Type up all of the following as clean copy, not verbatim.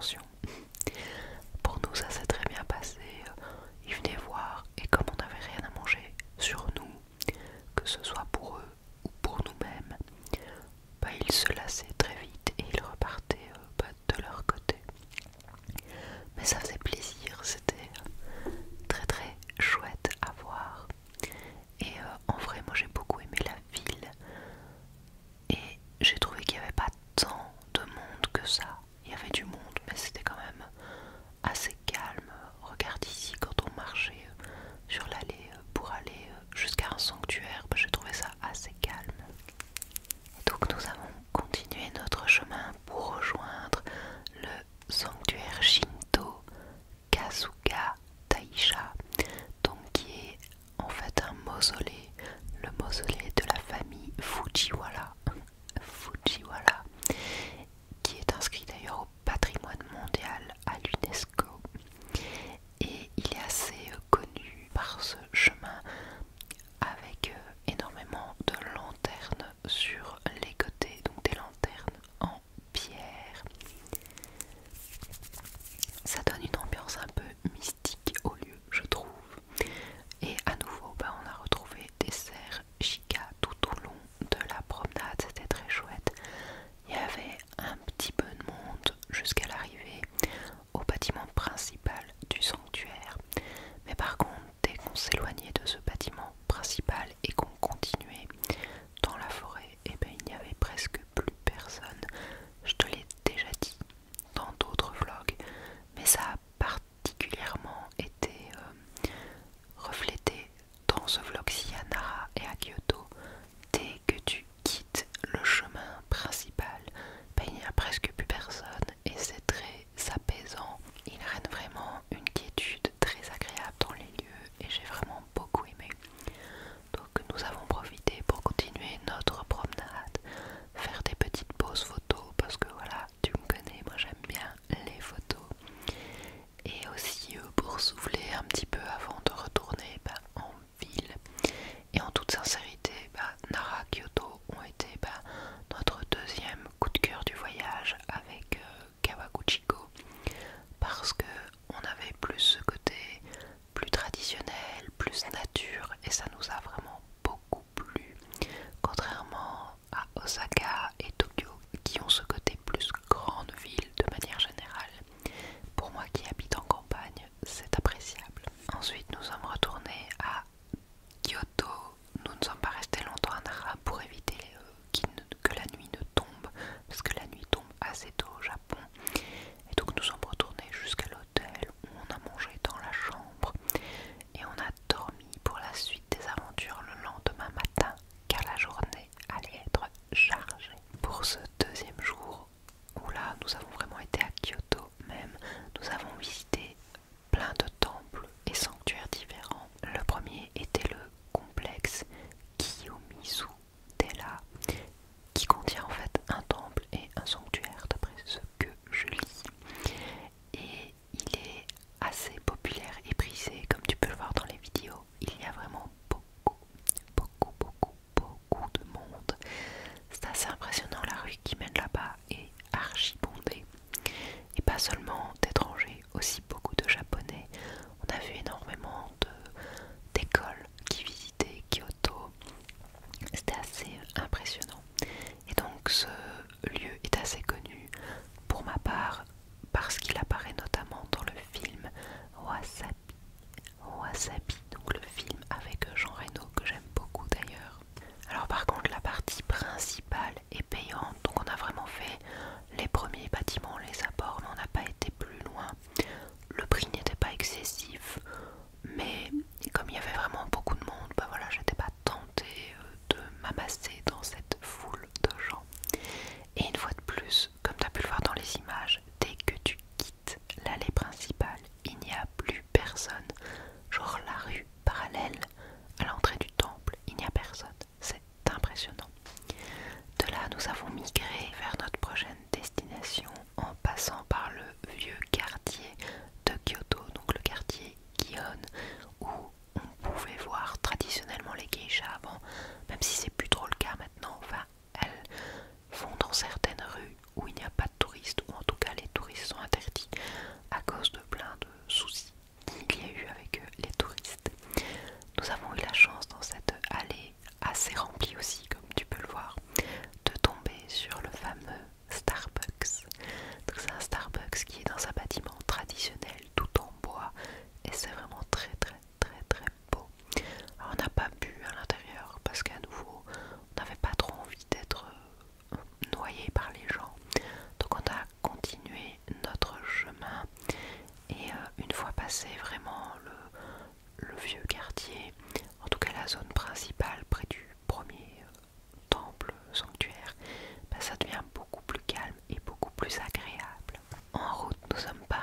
attention. Pour nous ça s'est très bien passé, ils venaient voir et comme on n'avait rien à manger sur nous, que ce soit pour eux ou pour nous-mêmes, bah, ils se lassaient très vite et ils repartaient de leur côté. Mais ça faisait plaisir, c'était très très chouette à voir. Et en vrai moi j'ai beaucoup aimé la ville et j'ai trouvé qu'il n'y avait pas tant de monde que ça. Il y avait du monde mais c'était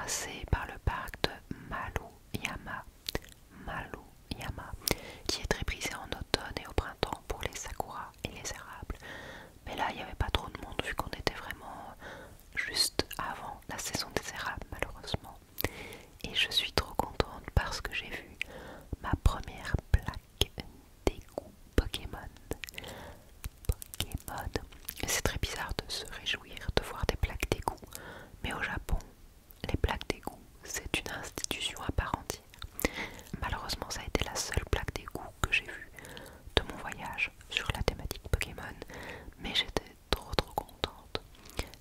passé par le parc de Maruyama, qui est très prisé en automne et au printemps pour les sakuras et les érables. Mais là, il n'y avait pas trop de monde vu qu'on était vraiment juste avant la saison des érables, malheureusement. Et je suis trop contente parce que j'ai vu ma première plaque d'égout Pokémon. C'est très bizarre de se réjouir de voir des plaques d'égout, mais au Japon, les plaques d'égout, c'est une institution à part entière. Malheureusement, ça a été la seule plaque d'égout que j'ai vue de mon voyage sur la thématique Pokémon, mais j'étais trop contente.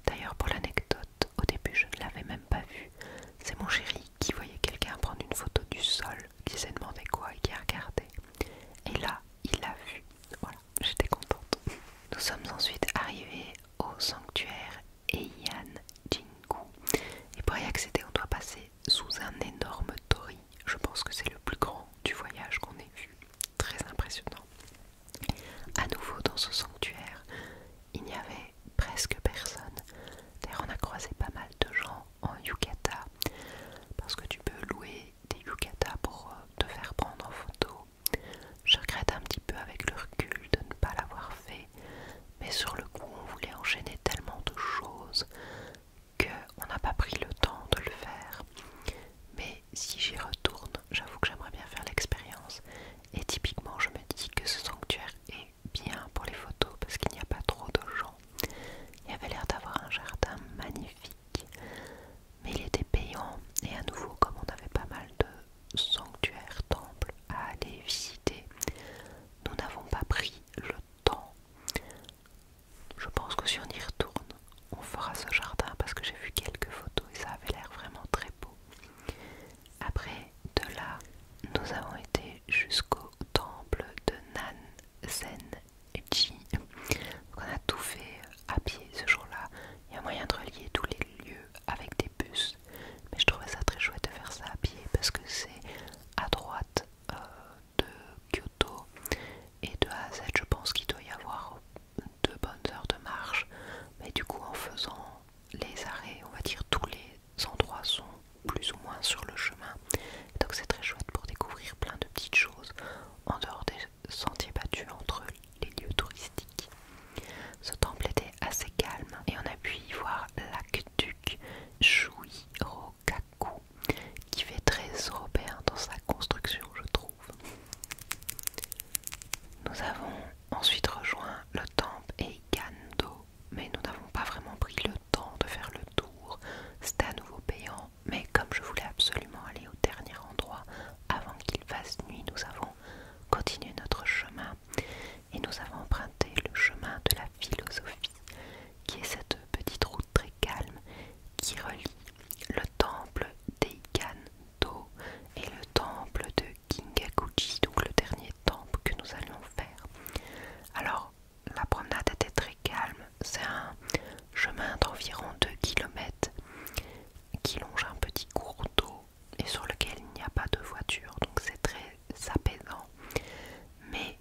D'ailleurs, pour l'anecdote, au début je ne l'avais même pas vue. C'est mon chéri qui voyait quelqu'un prendre une photo du sol, qui s'est demandé quoi et qui a regardé. Et là, il l'a vue. Voilà, j'étais contente. Nous sommes ensuite arrivés au sanctuaire Heian Jingu. Et pour y accéder, on doit passer sous un énorme torii. Je pense que c'est le plus grand du voyage qu'on ait vu. Très impressionnant. À nouveau dans ce sanctuaire, il n'y avait presque personne. D'ailleurs, on a croisé pas mal de gens en yukata, parce que tu peux louer des yukata pour te faire prendre en photo. Je regrette un petit peu avec le recul de ne pas l'avoir fait, mais sur le coup on voulait enchaîner tellement de choses qu'on n'a pas pris le temps de le faire. Mais si j'y retourne, j'avoue que j'aimerais bien faire l'expérience. Et typiquement je me dis que ce sanctuaire est bien pour les photos parce qu'il n'y a pas trop de gens. Il y avait l'air d'avoir un jardin magnifique, mais il était payant. Et à nouveau, comme on avait pas mal de sanctuaires, temples à aller visiter, nous n'avons pas pris le temps. Je pense que si on y retourne, on fera ce jardin parce que j'ai vu quelques photos et ça avait l'air vraiment très beau. Après, de là, nous avons été jusqu'au temple de Nanzenji. On a tout fait à pied ce jour-là. Il y a moyen de relier tous les lieux avec des bus, mais je trouvais ça très chouette de faire ça à pied parce que c'est à droite de Kyoto et de A à Z. Je pense qu'il doit y avoir 2 bonnes heures de marche, mais du coup en faisant les arrêts, on va dire tous les endroits sont plus ou moins sur le chemin, donc c'est très chouette pour découvrir plein de petites choses en dehors des sentiers battus entre les lieux touristiques. Ce temple était assez calme et on a pu y voir l'aqueduc Shuirokaku qui fait très européen dans sa construction, je trouve. Nous avons ensuite rejoint le temple Eikando, mais nous n'avons pas vraiment pris le temps de faire le tour. C'était à nouveau payant, mais comme je voulais absolument aller au dernier endroit avant qu'il fasse nuit, nous avons continué notre chemin et nous avons emprunté le chemin de la philosophie, qui est cette petite route très calme qui relie le temple d'Eikando et le temple de Kingakuji, donc le dernier temple que nous allions faire. Alors, la promenade était très calme, c'est un chemin d'environ 2 km qui longe un petit cours d'eau et sur lequel il n'y a pas de voiture, donc c'est très apaisant. Mais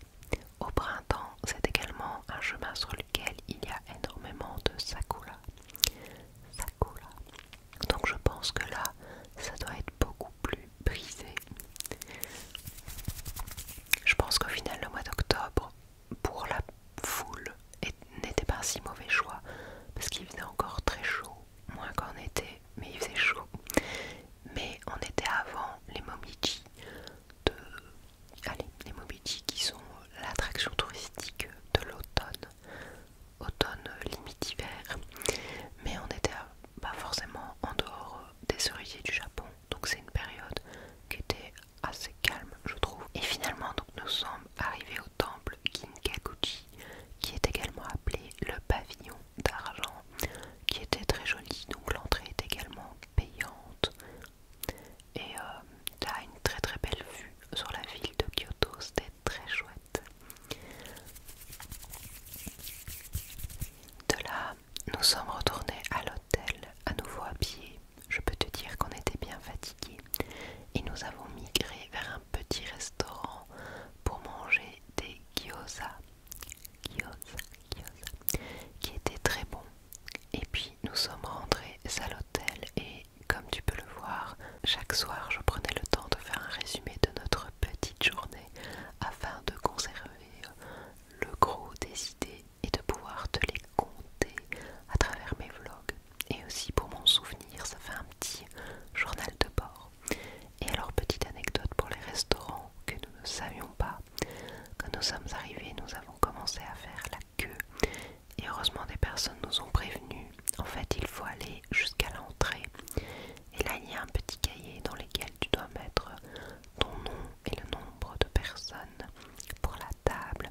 au printemps, c'est également un chemin sur lequel il y a énormément de sakura. Donc je pense que là, ça doit être beaucoup plus brisé. Je pense qu'au final, le mois d'octobre, pour la foule, n'était pas un si mauvais choix, parce qu'il faisait encore très chaud, moins qu'en été, mais il faisait chaud. Mais on était avant les Momiji les Momiji qui sont l'attraction touristique de l'automne, automne limite hiver, mais on était pas forcément en dehors des cerisiers du Japon, donc c'est une période qui était assez calme, je trouve. Et finalement, donc nous sommes arrivés au temple Kinkakuji, qui est également appelé le pavillon d'argent, qui était très joli, donc l'entrée est également payante. Et t'as une très belle vue sur la ville de Kyoto, c'était très chouette. De là, nous sommes retournés à l'hôtel, à nouveau à pied. Je peux te dire qu'on était bien chaque soir, je prenais le temps de faire un résumé de notre petite journée afin de conserver le gros des idées et de pouvoir te les compter à travers mes vlogs. Et aussi pour mon souvenir, ça fait un petit journal de bord. Et alors, petite anecdote pour les restaurants que nous ne savions pas. Quand nous sommes arrivés, nous avons commencé à faire la queue. Et heureusement, des personnes nous ont prévenus. En fait, il faut aller jusqu'à l'entrée. Et là, il y a un petit cahier dans lequel tu dois mettre ton nom et le nombre de personnes pour la table.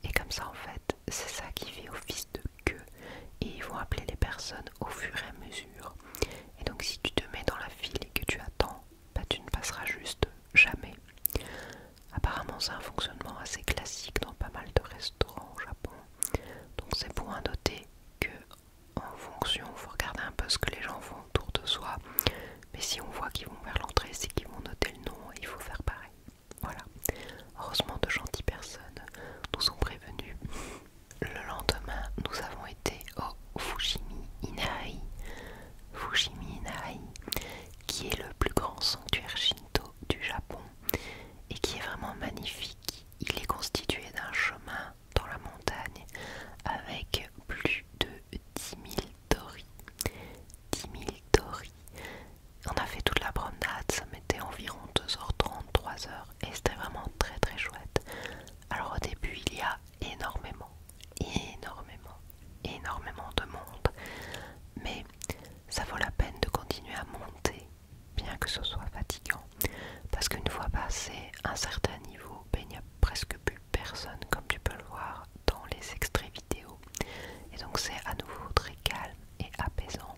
Et comme ça, en fait, c'est ça qui fait office de queue. Et ils vont appeler les personnes au fur et à mesure. Et donc, si tu te mets dans la file et que tu attends, bah, tu ne passeras juste jamais. Apparemment, c'est un fonctionnement assez classique dans pas mal de restaurants au Japon. Donc, c'est pour noter que, en fonction, il faut regarder un peu ce que les gens font autour de soi. Mais si on voit qu'ils vont vers l'entrée, c'est qu'ils vont noter le nom et il faut faire pareil. Voilà. Heureusement, de gentilles personnes nous ont prévenus. Le lendemain, nous avons été au Fushimi Inari. Fushimi Inari, qui est le plus grand sanctuaire Shinto du Japon et qui est vraiment magnifique. Il est constitué d'un chemin dans la montagne avec plus de 10 000 torii. 10 000 torii. On a fait toute la promenade, ça mettait environ 2h30, 3h et c'était vraiment très très chouette. Alors au début il y a énormément de monde, mais ça vaut la peine de continuer à monter, bien que ce soit fatigant, parce qu'une fois passé un certain niveau, ben, il n'y a presque plus personne comme tu peux le voir dans les extraits vidéo. Et donc c'est à nouveau très calme et apaisant.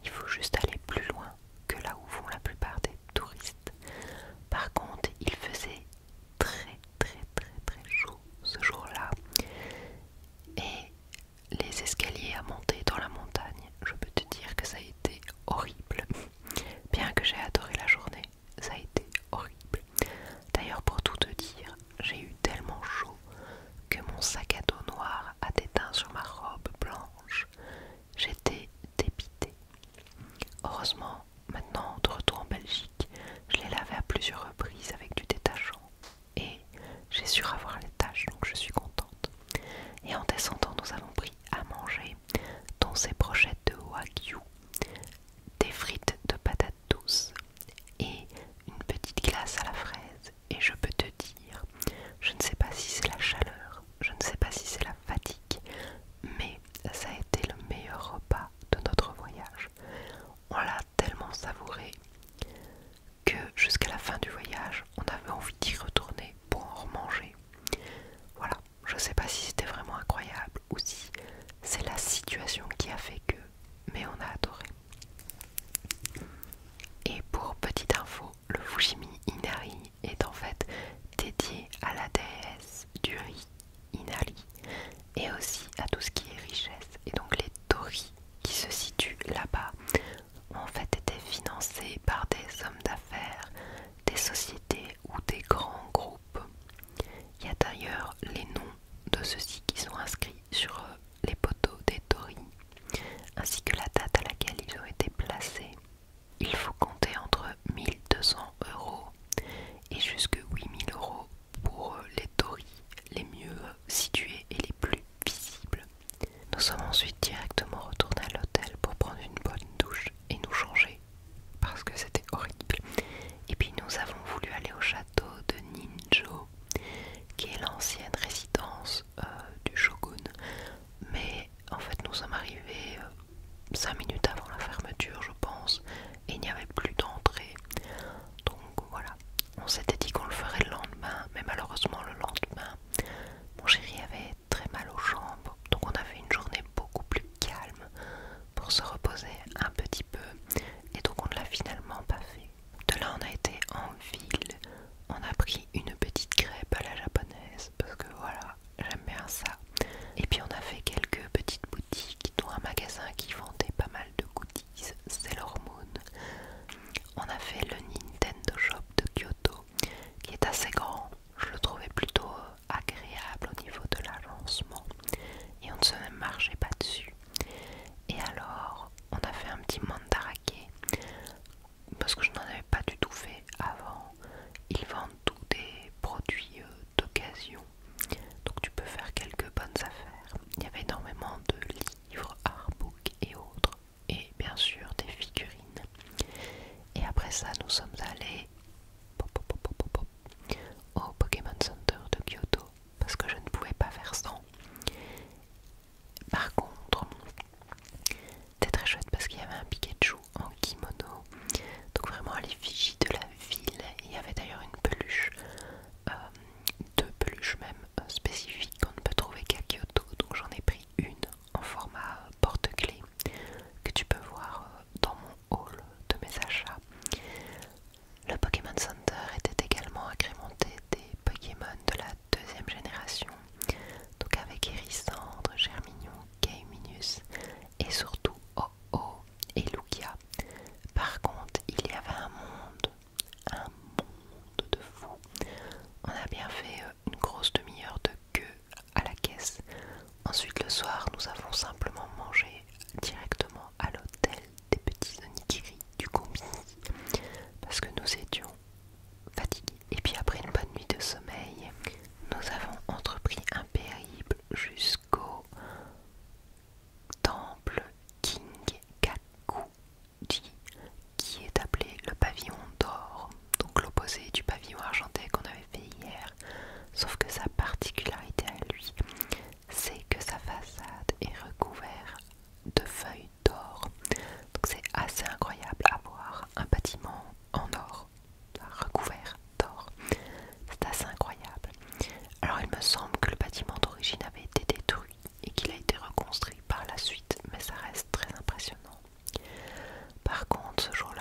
Il faut juste aller plus loin que là où vont la plupart des touristes. Par contre, il faisait très chaud ce jour-là. Et les escaliers à monter dans la montagne, je peux te dire que ça a été horrible. Bien que j'ai adoré la journée, ça a été horrible. D'ailleurs, pour tout te dire, j'ai eu tellement chaud que mon sac à dos noir a déteint sur ma robe blanche. J'étais dépitée. Heureusement, maintenant, de retour en Belgique, je l'ai lavé à plusieurs reprises avec du détachant et j'ai su ravoir les taches, donc je suis contente. Et en descendant, nous avons pris à manger, dont ces brochettes de wagyu, des frites de patates douces et une petite glace à la fraise. Et je peux te dire, je ne sais pas si c'est la chaleur, je ne sais pas si c'est la fatigue, mais ça a été le meilleur repas de notre voyage. On l'a tellement savouré que jusqu'à la fin du voyage, on avait envie d'y retourner pour en remanger. Voilà, je sais pas si c'était vraiment incroyable ce jour-là.